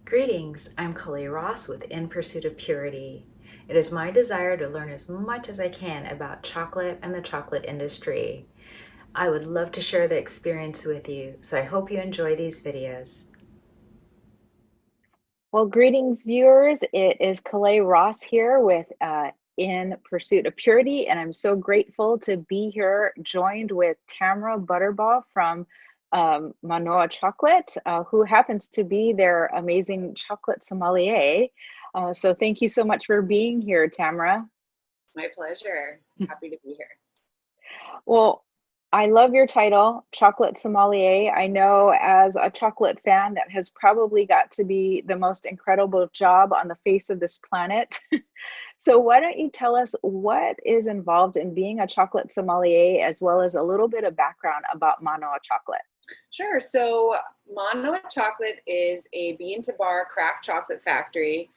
Greetings, I'm Kali Ross with In Pursuit of Purity. It is my desire to learn as much as I can about chocolate and the chocolate industry. I would love to share the experience with you, so I hope you enjoy these videos. Well, greetings, viewers. It is Kalei Ross here with In Pursuit of Purity, and I'm so grateful to be here joined with Tamara Butterbaugh from Manoa Chocolate, who happens to be their amazing chocolate sommelier. So thank you so much for being here, Tamara. My pleasure. Happy to be here. Well, I love your title, Chocolate Sommelier. I know as a chocolate fan, that has probably got to be the most incredible job on the face of this planet. So why don't you tell us what is involved in being a chocolate sommelier, as well as a little bit of background about Manoa Chocolate? Sure. So, Manoa Chocolate is a bean to bar craft chocolate factory.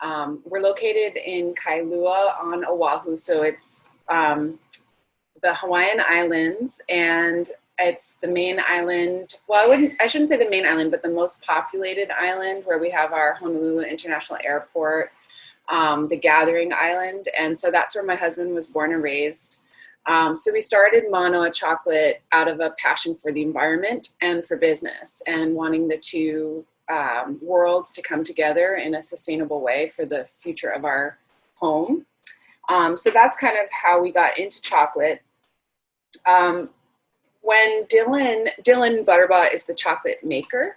We're located in Kailua on Oahu. So, it's the Hawaiian Islands, and it's the main island. Well, I shouldn't say the main island, but the most populated island where we have our Honolulu International Airport, the Gathering Island. And so that's where my husband was born and raised. So we started Manoa Chocolate out of a passion for the environment and for business, and wanting the two worlds to come together in a sustainable way for the future of our home. So that's kind of how we got into chocolate. When Dylan Butterbaugh is the chocolate maker,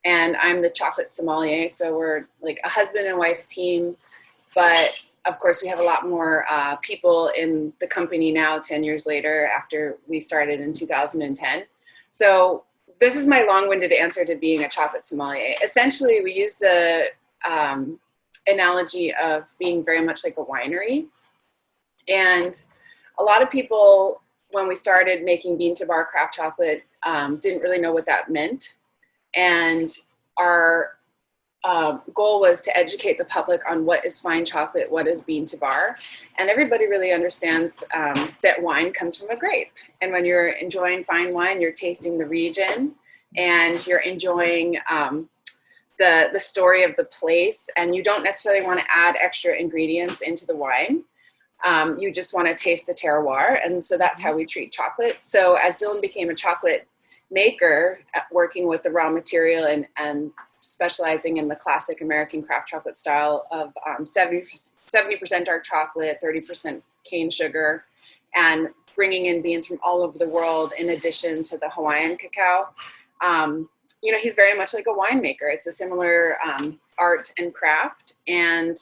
and I'm the chocolate sommelier, so we're like a husband and wife team. But of course, we have a lot more people in the company now, 10 years later, after we started in 2010. So this is my long-winded answer to being a chocolate sommelier. Essentially, we use the analogy of being very much like a winery. And a lot of people, when we started making bean to bar craft chocolate, didn't really know what that meant. And our goal was to educate the public on what is fine chocolate, what is bean to bar. And everybody really understands that wine comes from a grape. And when you're enjoying fine wine, you're tasting the region, and you're enjoying the story of the place. And you don't necessarily want to add extra ingredients into the wine. You just want to taste the terroir. And so that's how we treat chocolate. So as Dylan became a chocolate maker, working with the raw material and specializing in the classic American craft chocolate style of 70% dark chocolate, 30% cane sugar, and bringing in beans from all over the world in addition to the Hawaiian cacao. He's very much like a winemaker. It's a similar art and craft, and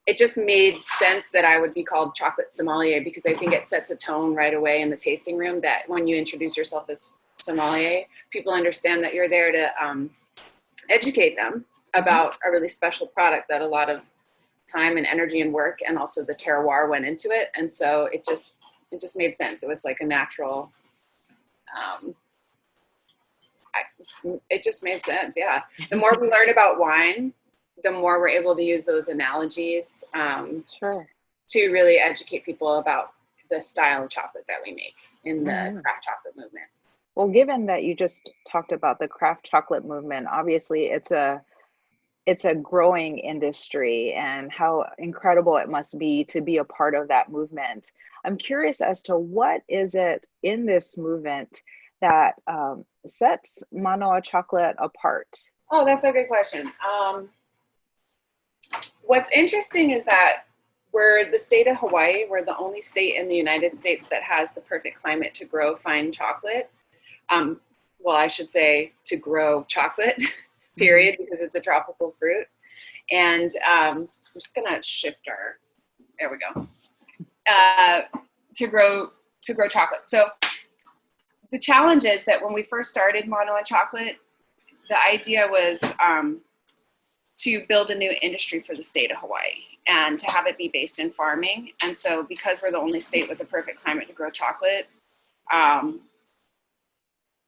it just made sense that I would be called chocolate sommelier, because I think it sets a tone right away in the tasting room that when you introduce yourself as sommelier, people understand that you're there to educate them about a really special product that a lot of time and energy and work and also the terroir went into it. And so it just made sense. It was like a natural, it just made sense. Yeah. The more we learn about wine, the more we're able to use those analogies Sure. to really educate people about the style of chocolate that we make in the craft chocolate movement. Well, given that you just talked about the craft chocolate movement, obviously it's a growing industry, and how incredible it must be to be a part of that movement. I'm curious as to what is it in this movement that sets Manoa Chocolate apart? Oh, that's a good question. What's interesting is that we're the state of Hawaii. We're the only state in the United States that has the perfect climate to grow fine chocolate. Well, I should say to grow chocolate, period, because it's a tropical fruit. And I'm just gonna shift there we go, to grow chocolate. So the challenge is that when we first started Manoa Chocolate, the idea was to build a new industry for the state of Hawaii and to have it be based in farming. And so because we're the only state with the perfect climate to grow chocolate,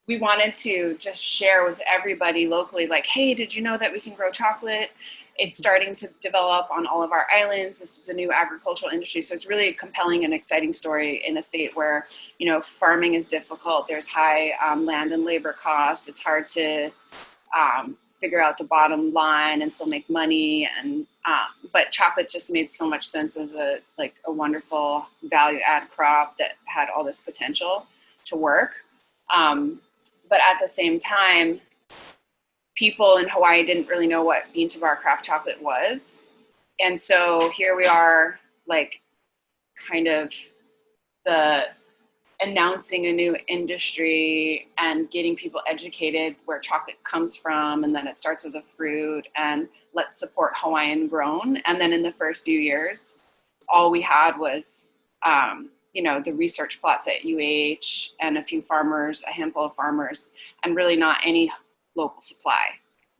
we wanted to just share with everybody locally, like, hey, did you know that we can grow chocolate? It's starting to develop on all of our islands. This is a new agricultural industry. So it's really a compelling and exciting story in a state where, farming is difficult. There's high land and labor costs. It's hard to figure out the bottom line and still make money. And but chocolate just made so much sense as a wonderful value add crop that had all this potential to work. But at the same time, people in Hawaii didn't really know what bean to bar craft chocolate was. And so here we are, like, kind of the announcing a new industry and getting people educated where chocolate comes from. And then it starts with a fruit, and let's support Hawaiian grown. And then in the first few years, all we had was, the research plots at UH and a few farmers, a handful of farmers, and really not any local supply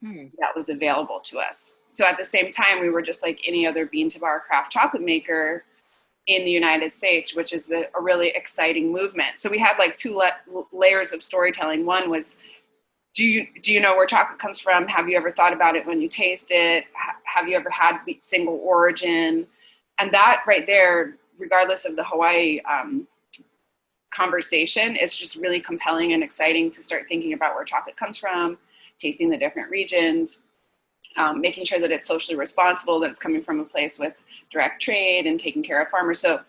that was available to us. So at the same time, we were just like any other bean to bar craft chocolate maker in the United States, which is a really exciting movement. So we had like two layers of storytelling. One was, do you know where chocolate comes from? Have you ever thought about it when you taste it? Have you ever had single origin? And that right there, regardless of the Hawaii conversation, is just really compelling and exciting to start thinking about where chocolate comes from, tasting the different regions, making sure that it's socially responsible, that it's coming from a place with direct trade and taking care of farmers. So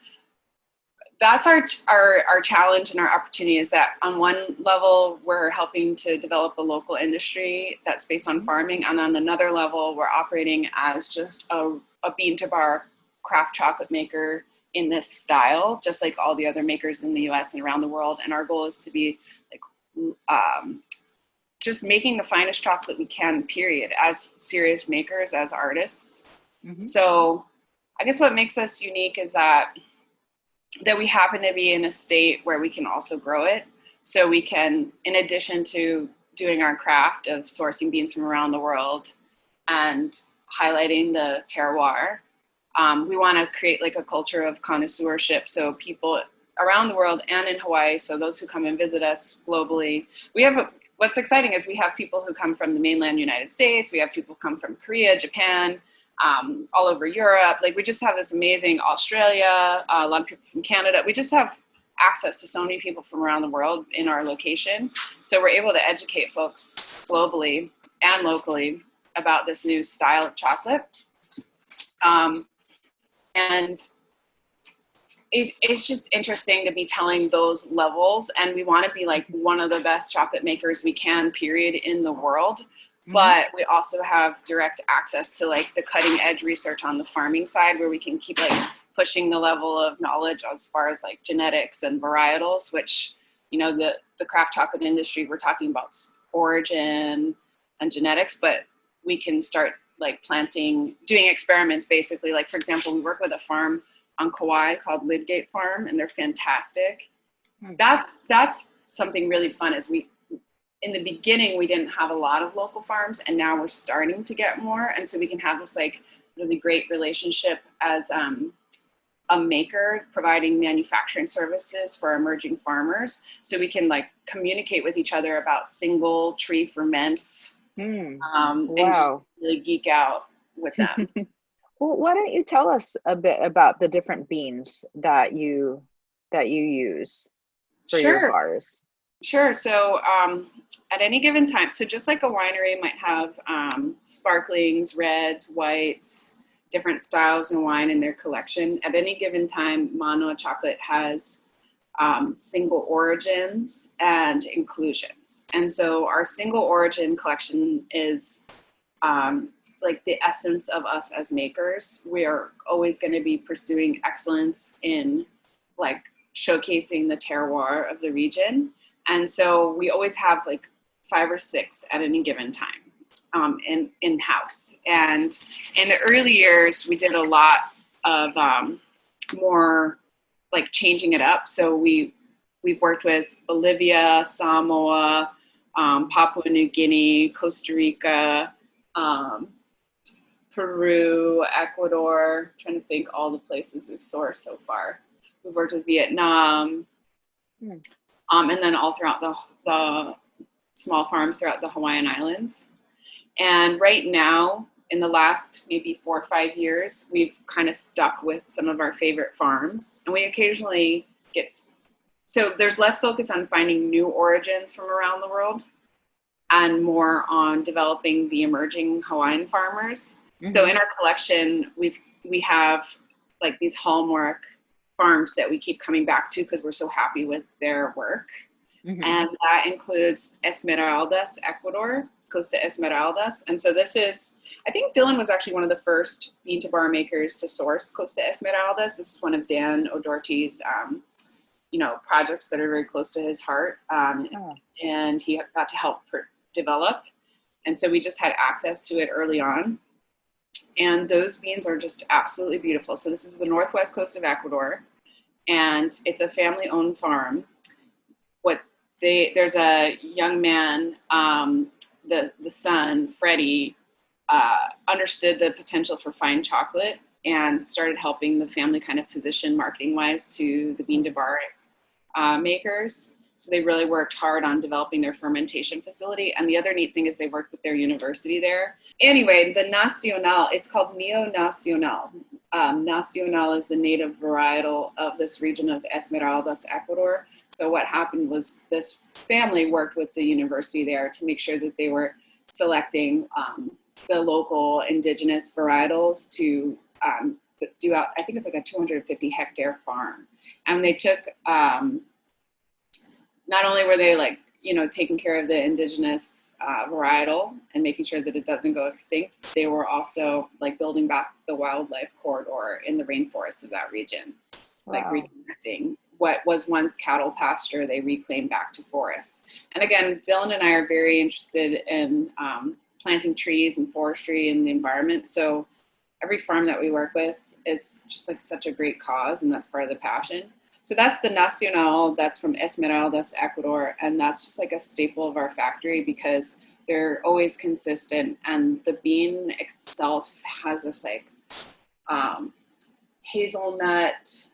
that's our challenge and our opportunity, is that on one level, we're helping to develop a local industry that's based on farming. And on another level, we're operating as just a bean to bar craft chocolate maker in this style, just like all the other makers in the US and around the world. And our goal is to be just making the finest chocolate we can, period, as serious makers, as artists. Mm-hmm. So I guess what makes us unique is that we happen to be in a state where we can also grow it. So we can, in addition to doing our craft of sourcing beans from around the world and highlighting the terroir, we want to create like a culture of connoisseurship. So people around the world and in Hawaii, so those who come and visit us globally, what's exciting is we have people who come from the mainland United States. We have people come from Korea, Japan, all over Europe. Like, we just have this amazing Australia, a lot of people from Canada. We just have access to so many people from around the world in our location. So we're able to educate folks globally and locally about this new style of chocolate. And it's just interesting to be telling those levels, and we want to be like one of the best chocolate makers we can, period, in the world. Mm-hmm. But we also have direct access to like the cutting edge research on the farming side, where we can keep like pushing the level of knowledge as far as like genetics and varietals, which, the craft chocolate industry, we're talking about origin and genetics, but we can start like doing experiments, basically. Like, for example, we work with a farm on Kauai called Lidgate Farm, and they're fantastic. That's something really fun, is in the beginning, we didn't have a lot of local farms, and now we're starting to get more. And so we can have this like really great relationship as a maker, providing manufacturing services for emerging farmers. So we can like communicate with each other about single tree ferments, and just really geek out with them. Well, why don't you tell us a bit about the different beans that you use for your bars? Sure. So at any given time, so just like a winery might have sparklings, reds, whites, different styles of wine in their collection, at any given time, Manoa Chocolate has single origins and inclusions. And so our single origin collection is like the essence of us as makers. We are always going to be pursuing excellence in like showcasing the terroir of the region. And so we always have like 5 or 6 at any given time in-house. And in the early years, we did a lot of more like changing it up. So we've worked with Bolivia, Samoa, Papua New Guinea, Costa Rica, Peru, Ecuador, trying to think all the places we've sourced so far. We've worked with Vietnam, and then all throughout the small farms throughout the Hawaiian Islands. And right now, in the last maybe 4 or 5 years, we've kind of stuck with some of our favorite farms. And we occasionally so there's less focus on finding new origins from around the world. and more on developing the emerging Hawaiian farmers. So in our collection, we have like these hallmark farms that we keep coming back to because we're so happy with their work. And that includes Esmeraldas, Ecuador, Costa Esmeraldas. And so this is, I think Dylan was actually one of the first bean to bar makers to source Costa Esmeraldas. This is one of Dan O'Doherty's, projects that are very close to his heart. And he got to help develop. And so we just had access to it early on. And those beans are just absolutely beautiful. So this is the northwest coast of Ecuador, and it's a family-owned farm. There's a young man, the son, Freddie, understood the potential for fine chocolate and started helping the family kind of position marketing-wise to the bean to bar makers. So they really worked hard on developing their fermentation facility. And the other neat thing is they worked with their university there. Anyway, the Nacional, it's called Neo Nacional. Nacional is the native varietal of this region of Esmeraldas, Ecuador. So what happened was this family worked with the university there to make sure that they were selecting the local indigenous varietals to do out, I think it's like a 250 hectare farm. And they took, not only were they like, taking care of the indigenous varietal and making sure that it doesn't go extinct, they were also like building back the wildlife corridor in the rainforest of that region. Wow. Like reconnecting what was once cattle pasture, they reclaimed back to forests. And again, Dylan and I are very interested in planting trees and forestry in the environment. So every farm that we work with is just like such a great cause, and that's part of the passion. So that's the Nacional, that's from Esmeraldas, Ecuador, and that's just like a staple of our factory because they're always consistent, and the bean itself has this like hazelnut,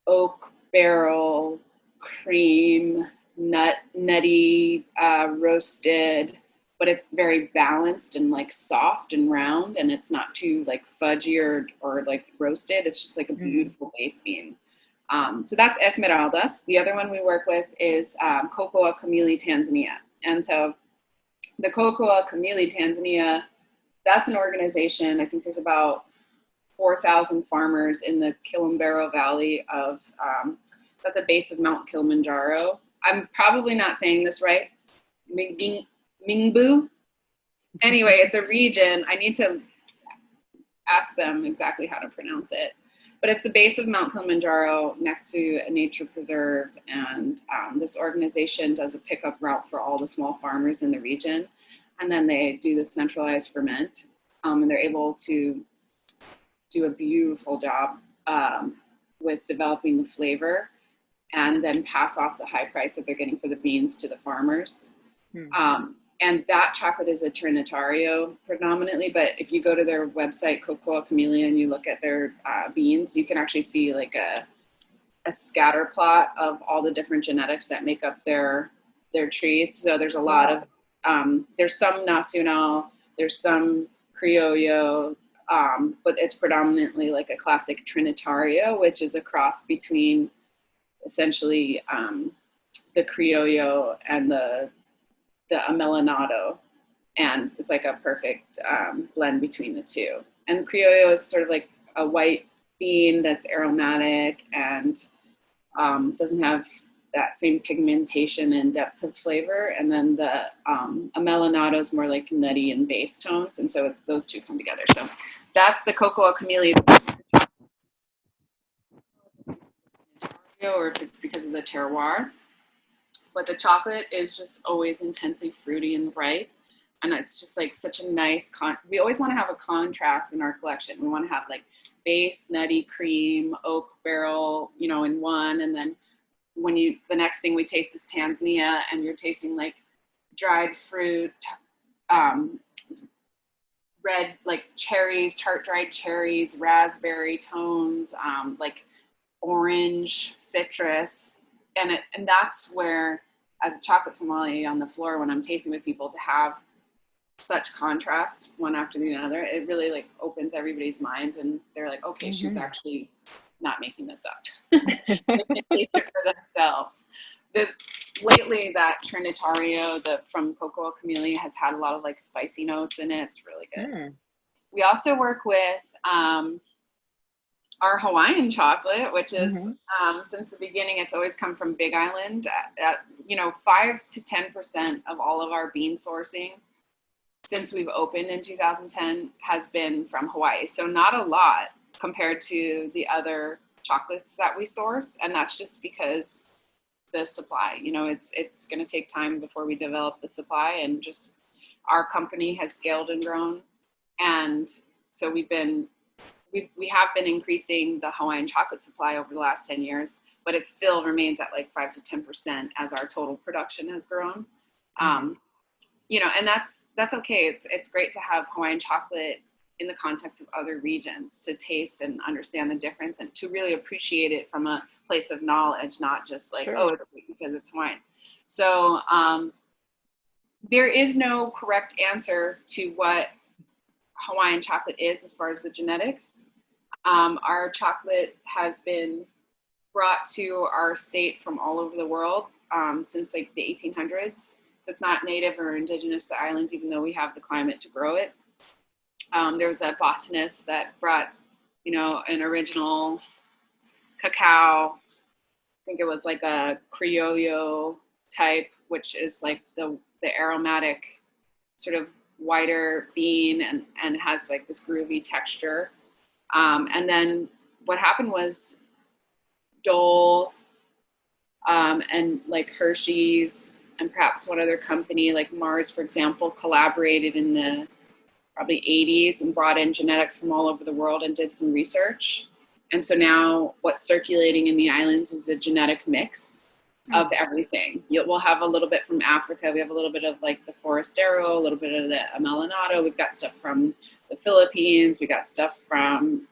oak barrel, cream, nutty, roasted, but it's very balanced and like soft and round, and it's not too like fudgy or like roasted. It's just like a beautiful base bean. So that's Esmeraldas. The other one we work with is Cocoa Kamili Tanzania. And so the Cocoa Kamili Tanzania, that's an organization. I think there's about 4,000 farmers in the Kilimanjaro Valley of, it's at the base of Mount Kilimanjaro. I'm probably not saying this right. Mingbu. Anyway, it's a region. I need to ask them exactly how to pronounce it. But it's the base of Mount Kilimanjaro next to a nature preserve. And this organization does a pickup route for all the small farmers in the region. And then they do the centralized ferment. And they're able to do a beautiful job with developing the flavor and then pass off the high price that they're getting for the beans to the farmers. And that chocolate is a Trinitario predominantly, but if you go to their website, Cocoa Chameleon, and you look at their beans, you can actually see like a scatter plot of all the different genetics that make up their trees. So there's a lot of, there's some Nacional, there's some Criollo, but it's predominantly like a classic Trinitario, which is a cross between essentially the Criollo and the Amelinado, and it's like a perfect blend between the two. And Criollo is sort of like a white bean that's aromatic and doesn't have that same pigmentation and depth of flavor. And then the Amelinado is more like nutty and base tones, and so it's those two come together. So that's the Cocoa Chameleon. Or if it's because of the terroir. But the chocolate is just always intensely fruity and bright. And it's just like such a nice, we always want to have a contrast in our collection. We want to have like base, nutty, cream, oak barrel, in one. And then the next thing we taste is Tanzania, and you're tasting like dried fruit, red, like cherries, tart dried cherries, raspberry tones, like orange, citrus. And that's where, as a chocolate sommelier on the floor, when I'm tasting with people, to have such contrast one after the other, it really like opens everybody's minds, and they're like, okay, she's actually not making this up. They can taste it for themselves. lately that Trinitario from Cocoa Camellia has had a lot of like spicy notes in it. It's really good. Mm. We also work with our Hawaiian chocolate, which is since the beginning, it's always come from Big Island. 5 to 10% of all of our bean sourcing since we've opened in 2010 has been from Hawaii. So not a lot compared to the other chocolates that we source, and that's just because the supply. It's going to take time before we develop the supply, and just our company has scaled and grown, and so we have been increasing the Hawaiian chocolate supply over the last 10 years, but it still remains at like 5 to 10% as our total production has grown. And that's okay. It's great to have Hawaiian chocolate in the context of other regions, to taste and understand the difference and to really appreciate it from a place of knowledge, not just like, Sure. oh, it's because it's Hawaiian. So there is no correct answer to what Hawaiian chocolate is as far as the genetics. Our chocolate has been brought to our state from all over the world since like the 1800s. So it's not native or indigenous to the islands, even though we have the climate to grow it. There was a botanist that brought, an original cacao. I think it was like a criollo type, which is like the aromatic sort of whiter bean and has like this groovy texture. And then what happened was Dole and like Hershey's and perhaps one other company like Mars, for example, collaborated in the probably 80s and brought in genetics from all over the world and did some research. And so now what's circulating in the islands is a genetic mix of everything. We'll have a little bit from Africa. We have a little bit of like the Forastero, a little bit of the Amelinado. We've got stuff from the Philippines. We got stuff from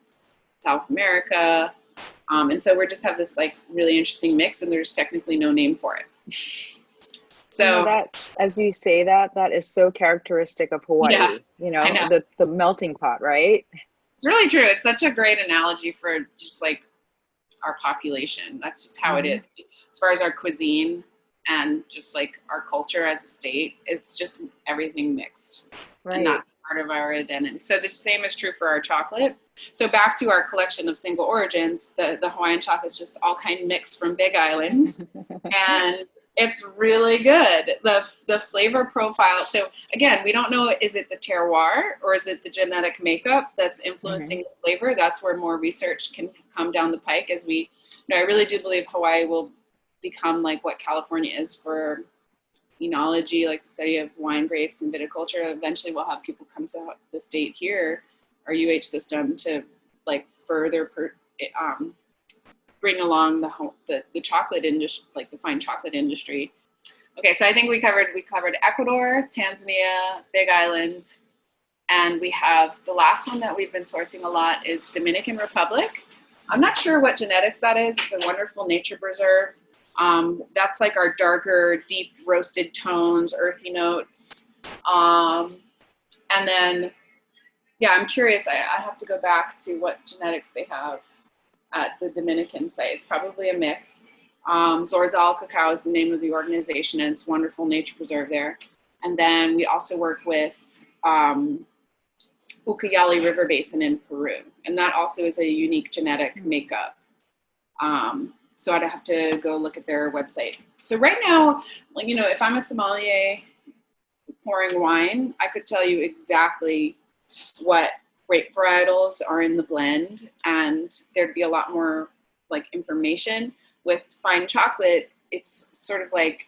South America. And so we just have this like really interesting mix, and there's technically no name for it. So that, as you say that is so characteristic of Hawaii, I know. the melting pot, right? It's really true. It's such a great analogy for just like our population. That's just how it is. As far as our cuisine and just like our culture as a state, it's just everything mixed. Right. And that's part of our identity. So the same is true for our chocolate. So back to our collection of single origins, the Hawaiian chocolate is just all kind mixed from Big Island. And it's really good. The flavor profile. So again, we don't know, is it the terroir or is it the genetic makeup that's influencing the flavor? That's where more research can come down the pike as we, I really do believe Hawaii will become like what California is for enology, like the study of wine grapes and viticulture. Eventually we'll have people come to the state here, our system, to like further bring along the chocolate industry, like the fine chocolate industry. Okay, so I think we covered Ecuador, Tanzania, Big Island, and we have the last one that we've been sourcing a lot is Dominican Republic. I'm not sure what genetics that is. It's a wonderful nature preserve. That's like our darker, deep roasted tones, earthy notes. And then, I'm curious. I have to go back to what genetics they have at the Dominican site. It's probably a mix. Zorzal Cacao is the name of the organization, and it's a wonderful nature preserve there. And then we also work with Ucayali River Basin in Peru, and that also is a unique genetic makeup. So I'd have to go look at their website. So right now, if I'm a sommelier pouring wine, I could tell you exactly what grape varietals are in the blend, and there'd be a lot more like information. With fine chocolate, it's sort of like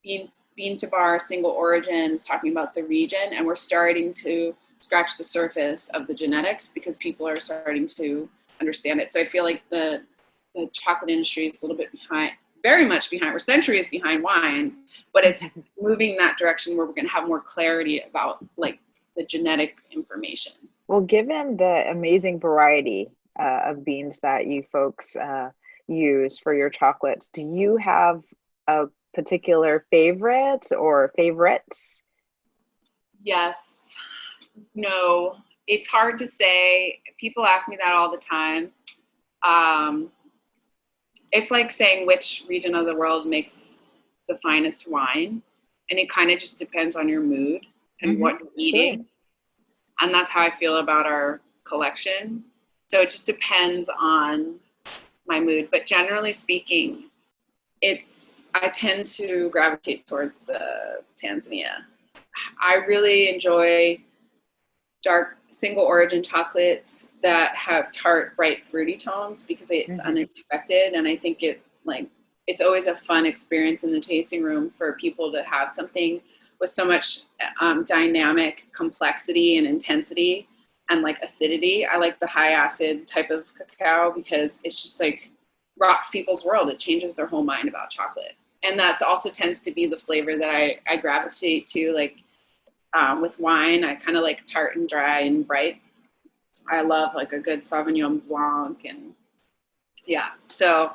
bean to bar, single origins, talking about the region, and we're starting to scratch the surface of the genetics because people are starting to understand it. So I feel like the chocolate industry is a little bit behind, very much behind. We're centuries behind wine, but it's moving in that direction where we're going to have more clarity about like the genetic information. Well, given the amazing variety of beans that you folks use for your chocolates, do you have a particular favorite or favorites? Yes. No. It's hard to say. People ask me that all the time. it's like saying which region of the world makes the finest wine. And it kind of just depends on your mood and what you're eating. Sure. And that's how I feel about our collection. So it just depends on my mood. But generally speaking, I tend to gravitate towards the Tanzania. I really enjoy dark single origin chocolates that have tart, bright, fruity tones because it's unexpected. And I think it's always a fun experience in the tasting room for people to have something with so much dynamic complexity and intensity and like acidity. I like the high acid type of cacao because it's just like rocks people's world. It changes their whole mind about chocolate. And that also tends to be the flavor that I gravitate to. Like with wine, I kind of like tart and dry and bright. I love like a good Sauvignon Blanc and yeah. So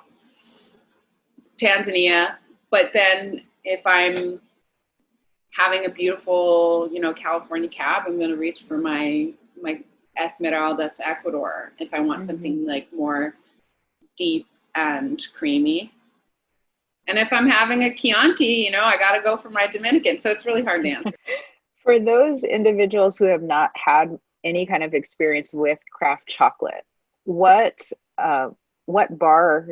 Tanzania, but then if I'm having a beautiful, California cab, I'm going to reach for my Esmeraldas Ecuador if I want something like more deep and creamy. And if I'm having a Chianti, I got to go for my Dominican. So it's really hard to answer. For those individuals who have not had any kind of experience with craft chocolate, what bar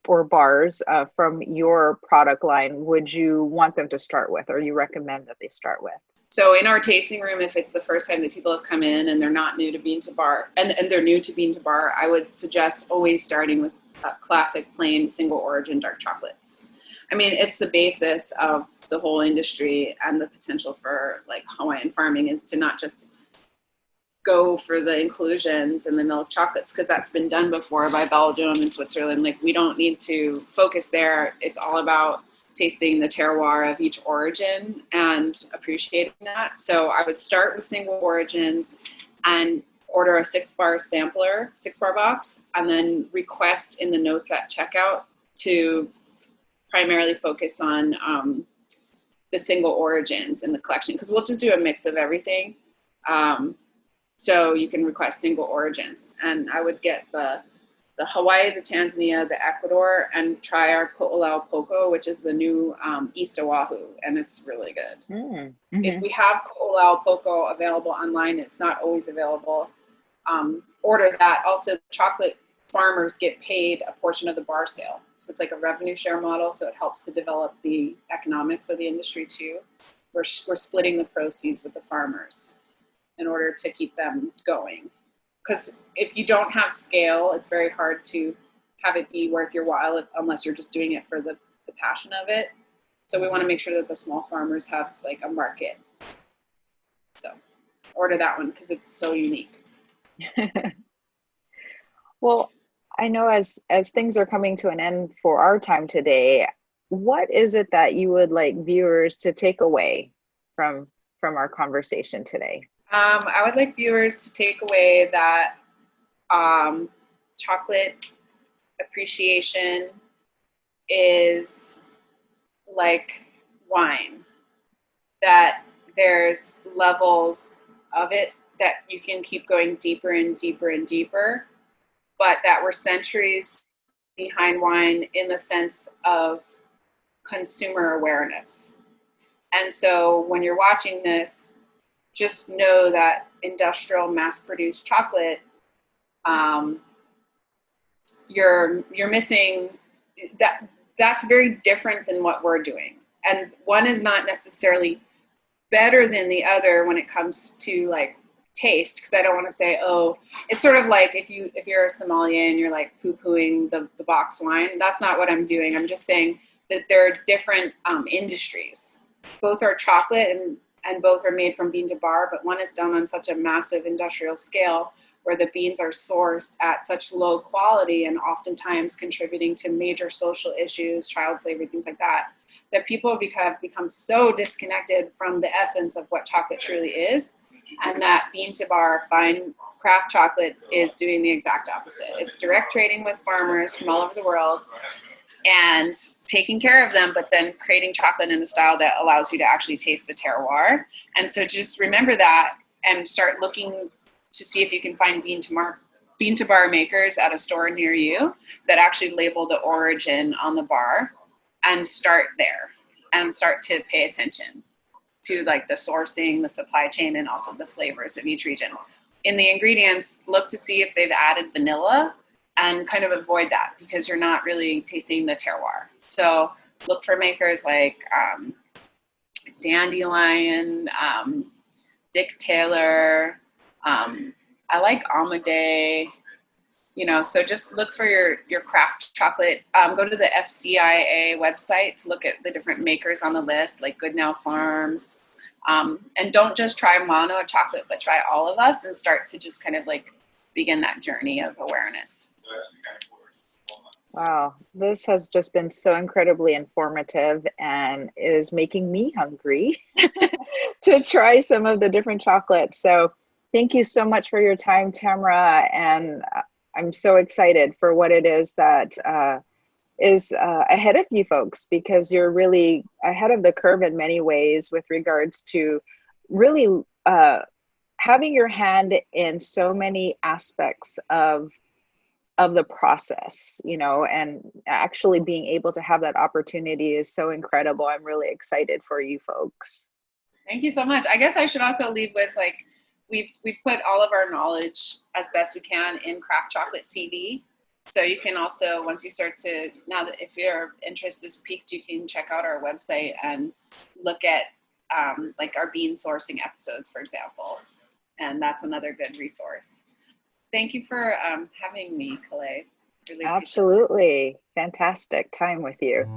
or bars from your product line would you want them to start with, or you recommend that they start with? So in our tasting room, if it's the first time that people have come in and they're not new to bean to bar, and they're new to bean to bar, I would suggest always starting with classic plain single origin dark chocolates. I mean, it's the basis of the whole industry, and the potential for like Hawaiian farming is to not just go for the inclusions and the milk chocolates, because that's been done before by Belgium and Switzerland. Like, we don't need to focus there. It's all about tasting the terroir of each origin and appreciating that. So I would start with single origins and order a 6-bar sampler, 6-bar box, and then request in the notes at checkout to primarily focus on the single origins in the collection, because we'll just do a mix of everything. So you can request single origins, and I would get the Hawaii, the Tanzania, the Ecuador, and try our Ko'olau Poco, which is the new East Oahu, and it's really good. If we have Ko'olau Poco available online, it's not always available. Order that. Also, chocolate farmers get paid a portion of the bar sale. So it's like a revenue share model. So it helps to develop the economics of the industry too. We're splitting the proceeds with the farmers in order to keep them going. Because if you don't have scale, it's very hard to have it be worth your while unless you're just doing it for the passion of it. So we want to make sure that the small farmers have like a market. So order that one because it's so unique. Well, I know as things are coming to an end for our time today, what is it that you would like viewers to take away from our conversation today? I would like viewers to take away that chocolate appreciation is like wine, that there's levels of it that you can keep going deeper and deeper and deeper, but that we're centuries behind wine in the sense of consumer awareness. And so when you're watching this, just know that industrial mass-produced chocolate, you're missing that. That's very different than what we're doing. And one is not necessarily better than the other when it comes to like taste, because I don't want to say, oh, it's sort of like if you're a sommelier and you're like poo-pooing the box wine. That's not what I'm doing. I'm just saying that there are different industries. Both are chocolate and both are made from bean to bar, but one is done on such a massive industrial scale where the beans are sourced at such low quality and oftentimes contributing to major social issues, child slavery, things like that, that people have become so disconnected from the essence of what chocolate truly is. And that bean to bar fine craft chocolate is doing the exact opposite. It's direct trading with farmers from all over the world and taking care of them, but then creating chocolate in a style that allows you to actually taste the terroir. And so just remember that and start looking to see if you can find bean bean to bar makers at a store near you that actually label the origin on the bar, and start there and start to pay attention to like the sourcing, the supply chain, and also the flavors of each region. In the ingredients, look to see if they've added vanilla and kind of avoid that because you're not really tasting the terroir. So look for makers like Dandelion, Dick Taylor. I like Amade. So just look for your craft chocolate. Go to the FCIA website to look at the different makers on the list, like Good Now Farms. And don't just try Manoa Chocolate, but try all of us and start to just kind of like begin that journey of awareness. Wow, this has just been so incredibly informative and is making me hungry to try some of the different chocolates. So thank you so much for your time, Tamara. And I'm so excited for what it is that is ahead of you folks, because you're really ahead of the curve in many ways with regards to really having your hand in so many aspects of the process, and actually being able to have that opportunity is so incredible. I'm really excited for you folks. Thank you so much. I guess I should also leave with like, we've put all of our knowledge as best we can in Craft Chocolate TV. So you can also, once you start to, now that if your interest is piqued, you can check out our website and look at like our bean sourcing episodes, for example. And that's another good resource. Thank you for having me, Kalei. Really Absolutely. Fantastic time with you.